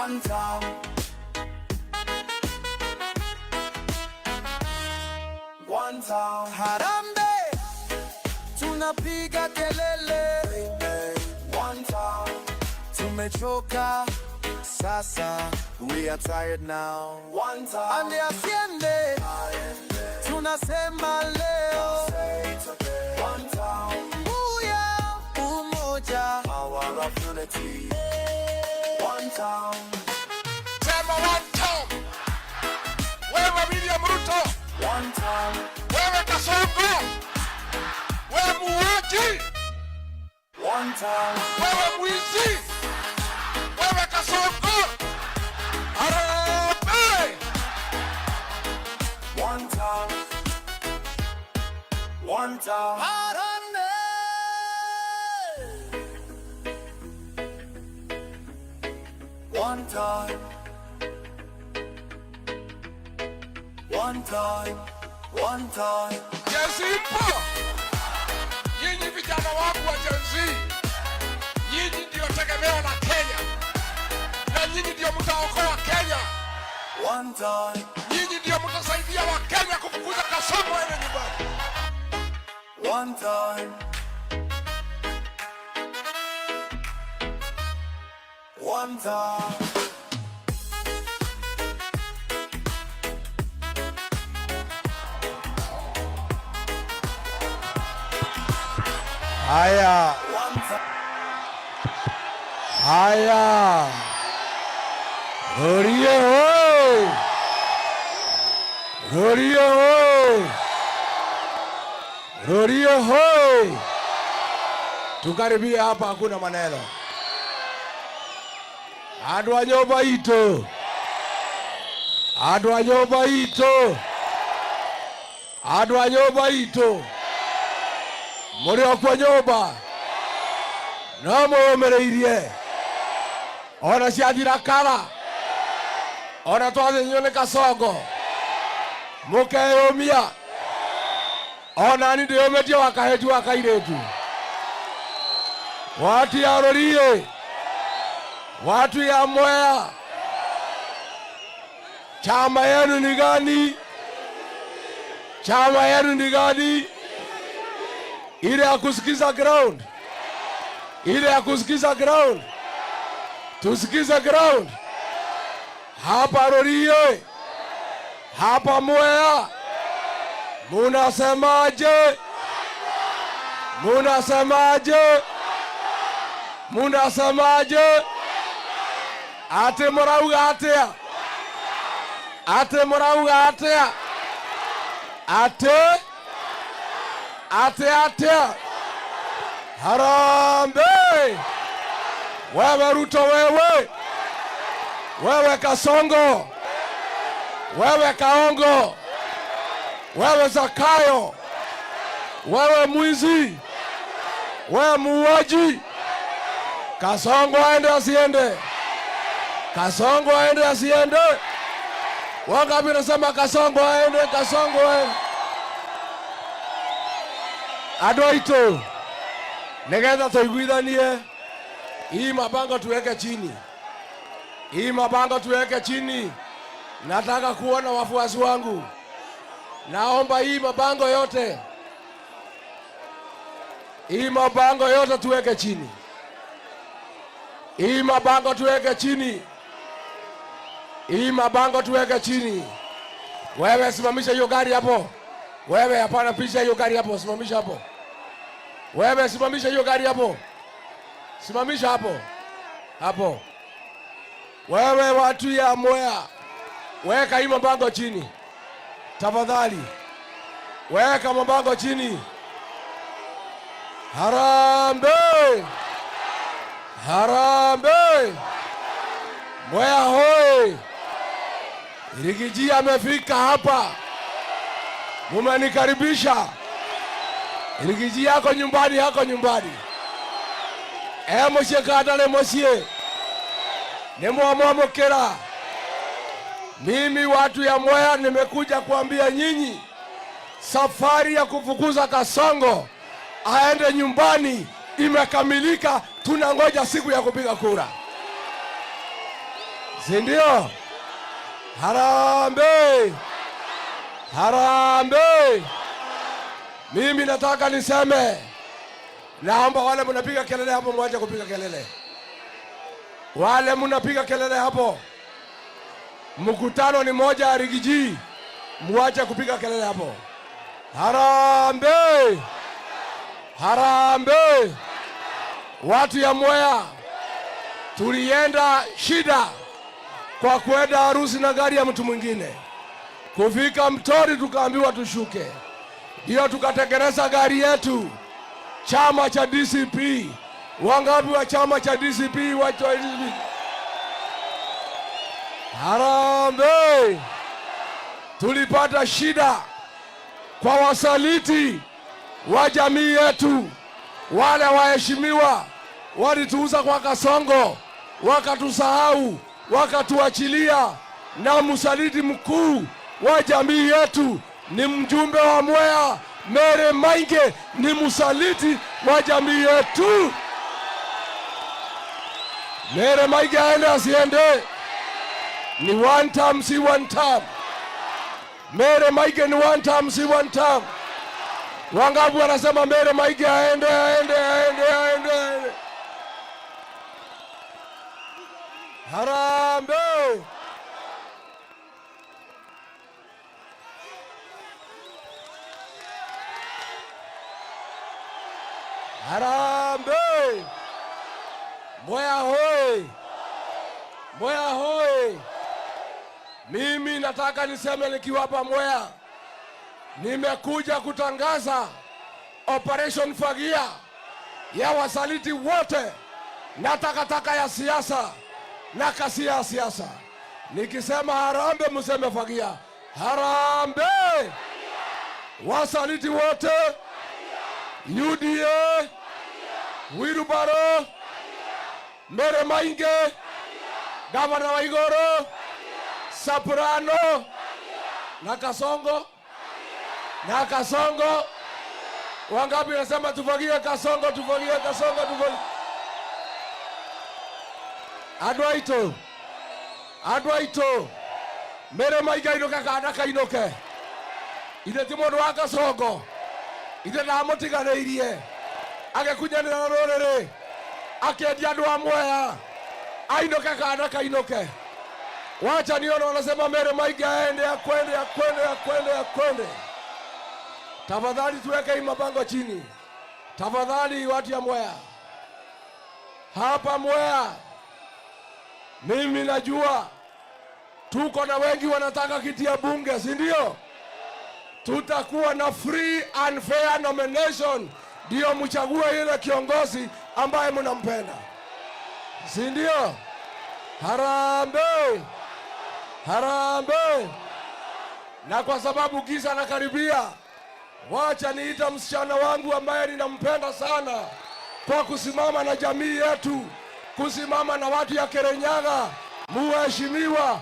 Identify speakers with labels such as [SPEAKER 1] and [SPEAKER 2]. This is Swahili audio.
[SPEAKER 1] One time. One time.
[SPEAKER 2] Harambee, tunapiga kelele.
[SPEAKER 1] One time.
[SPEAKER 2] Tumechoka sasa, we are tired now.
[SPEAKER 1] One time.
[SPEAKER 2] Ande asiende, tunasema leo.
[SPEAKER 1] One time.
[SPEAKER 2] Uya, umoja,
[SPEAKER 1] Power of unity. One time.
[SPEAKER 3] Sema one time. Wewe William Ruto.
[SPEAKER 1] One time.
[SPEAKER 3] Wewe Kasongo. Wewe muuaji.
[SPEAKER 1] One time.
[SPEAKER 3] Wewe mwizi. Wewe Kasongo. Harambee.
[SPEAKER 1] One time. One time.
[SPEAKER 2] Harambee.
[SPEAKER 1] One time. One time. One time.
[SPEAKER 3] Gen Z mpo. Nyinyi vijana wangu wa Gen Z. Nyinyi ndio tegemeo la Kenya. Na nyinyi ndio mtaokoa Kenya.
[SPEAKER 1] One time.
[SPEAKER 3] Nyinyi ndio mtasaidia wa Kenya kufukuza Kasongo aende nyumbani.
[SPEAKER 1] One time. One time.
[SPEAKER 2] Haya,
[SPEAKER 1] One time.
[SPEAKER 2] haya. Rorie hoi! Rorie hoi! Rorie hoi! Tukaribia hapa, hakuna maneno. Andũ a nyũmba itũ. Andũ a nyũmba itũ. Andũ a nyũmba itũ. Mũrĩ o kwa nyũmba. No mũũmĩrĩirie. Ona ciathira kara. Ona twathinywo nĩ Kasongo. Mũkeyũmia. Ona ni ndĩyũmĩtie wa kahĩti wa kairĩtu. Watu ya Rorie. Watu ya Mwea. Chama yenu ni gani? Chama yenu ni gani? Ile ya kusikiza ground. Ile ya kusikiza ground. Tusikize ground. Hapa Rorie. Hapa Mwea. Munasemaje? Munasemaje? Munasemaje? Ate murauga atia? Ate murauga atia? Ate? Ate atia? Harambee! Wewe Ruto wewe! Wewe Kasongo! Wewe Kaongo! Wewe Zakayo! Wewe mwizi! Wewe muuaji! Kasongo aende asiende? Kasongo aende asiende? Wangapi nasema Kasongo aende? Kasongo aende? Andũ aitũ, nĩgetha tũiguithanie, hii mabango tuweke chini. Hii mabango tuweke chini. Nataka kuona wafuasi wangu. Naomba hii mabango yote. Hii mabango yote tuweke chini. Hii mabango tuweke chini. Hii mabango tuweke chini. Wewe simamisha hiyo gari hapo. Wewe hapana, pisha hiyo gari hapo, simamisha hapo. Wewe simamisha hiyo gari hapo. Simamisha hapo. Hapo. Wewe watu ya Mwea. Weka hii mabango chini. Tafadhali. Weka mabango chini. Harambee! Harambee! Mwea hoi! Rigiji amefika hapa. Mumenikaribisha. Rigiji yako nyumbani, yako nyumbani. Moshe kadale Moshe. Nimwamwamukira. Mimi watu ya Mwea nimekuja kuambia nyinyi, safari ya kufukuza Kasongo aende nyumbani imekamilika. Tunangoja siku ya kupiga kura. si ndio? Harambee! Harambee! Mimi nataka niseme, naomba wale mnapiga kelele hapo mwache kupiga kelele. Wale mnapiga kelele hapo, mkutano ni moja ya Rigiji, mwache kupiga kelele hapo. Harambee! Harambee! Watu ya Mwea, tulienda shida kwa kwenda harusi na gari ya mtu mwingine. Kufika Mtori tukaambiwa tushuke. Ndio tukatengeneza gari yetu. Chama cha DCP. Wangapi wa chama cha DCP wacho DCP? Harambee! Tulipata shida kwa wasaliti wa jamii yetu. Wale waheshimiwa walituuza kwa kasongo, wakatusahau, wakatuachilia, na msaliti mkuu wa jamii yetu ni mjumbe wa Mwea Mere Mainge, ni msaliti wa jamii yetu. Mere Mainge aende asiende, ni one term si one term. Mere Mainge ni one term si one term. Wangapi wanasema Mere Mainge aende? Harambee! Harambee! Mwea hoye! Mwea hoye! Mimi nataka niseme nikiwa hapa Mwea, nimekuja kutangaza Operation Fagia ya wasaliti wote na takataka ya siasa na kasia ya siasa. Nikisema harambee mseme Fagia. Harambee! Wasaliti wote, UDA, Wilbaro, Mere Mainge, Gavana Waiguru, Soprano na Kasongo. Na Kasongo. Wangapi nasema tufagie Kasongo, tufagie Kasongo, tufagie. Adwaito. Mere Mainge inoke kadaka inoke. Ide timondo wa Kasongo. Ide na motiganeirie. Agekujanira na rorere. Akendia andu a Mwea. Ainoke kadaka inoke. Wacha nione wanasema Mere Mainge aende, akwende. Tafadhali tuweke hii mabango chini. Tafadhali watu ya Mwea. Hapa Mwea, mimi najua tuko na wengi wanataka kiti ya bunge, si ndio? Tutakuwa na free and fair nomination, ndio mchague ile kiongozi ambaye mnampenda, si ndio? Harambee! Harambee! Na kwa sababu giza nakaribia, wacha niita msichana wangu ambaye ninampenda sana kwa kusimama na jamii yetu, kusimama na watu ya Kirinyaga, Mheshimiwa